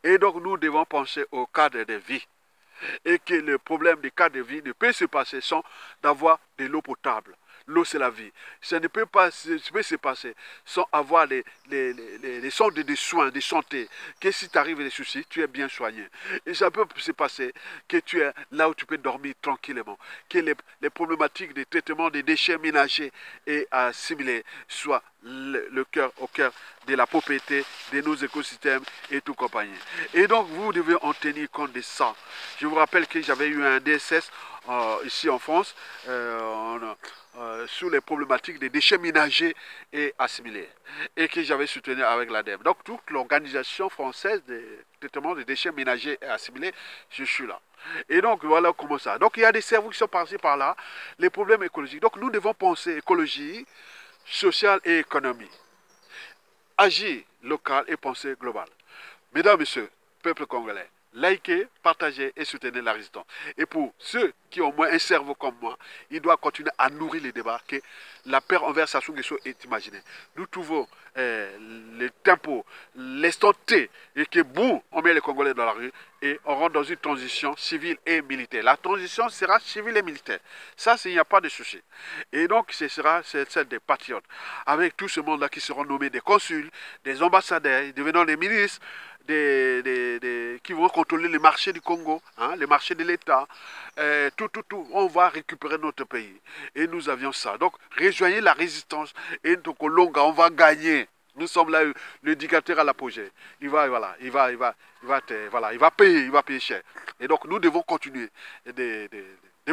Et donc nous devons penser au cadre de vie. Et que le problème des cas de vie ne peut se passer sans d'avoir de l'eau potable. L'eau, c'est la vie. Ça ne peut pas se passer sans avoir les centres de soins, de santé. Que si tu arrives des soucis, tu es bien soigné. Et ça peut se passer que tu es là où tu peux dormir tranquillement. Que les problématiques de traitement des déchets ménagers et assimilés soient au cœur de la propriété de nos écosystèmes et tout compagnie. Et donc, vous devez en tenir compte de ça. Je vous rappelle que j'avais eu un DSS ici en France sur les problématiques des déchets ménagers et assimilés et que j'avais soutenu avec l'ADEME. Donc, toute l'organisation française de traitement des déchets ménagers et assimilés, je suis là. Et donc, voilà comment ça. Donc, il y a des cerveaux qui sont par-ci, par-là, les problèmes écologiques. Donc, nous devons penser écologie, sociale et économie. Agir local et penser global. Mesdames, Messieurs, peuple congolais, likez, partagez et soutenez la résistance. Et pour ceux qui ont au moins un cerveau comme moi, ils doivent continuer à nourrir les débats que la paix envers Sassou Nguesso est imaginée. Nous trouvons le tempo, l'instant T, et que boum, on met les Congolais dans la rue et on rentre dans une transition civile et militaire. La transition sera civile et militaire. Ça, il n'y a pas de souci. Et donc, ce sera celle des patriotes. Avec tout ce monde-là qui seront nommés des consuls, des ambassadeurs, devenant des ministres, qui vont contrôler les marchés du Congo, hein, les marchés de l'État, tout. On va récupérer notre pays. Et nous avions ça. Donc, rejoignez la résistance et donc au Longa, on va gagner. Nous sommes là, le dictateur à l'apogée. Il va payer cher. Et donc, nous devons continuer de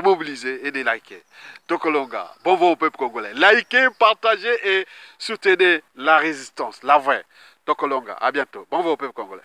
mobiliser et de liker. Donc, Longa, bon vent au peuple congolais. Likez, partagez et soutenez la résistance, la vraie. Donc, Longa, à bientôt. Bon vent au peuple congolais.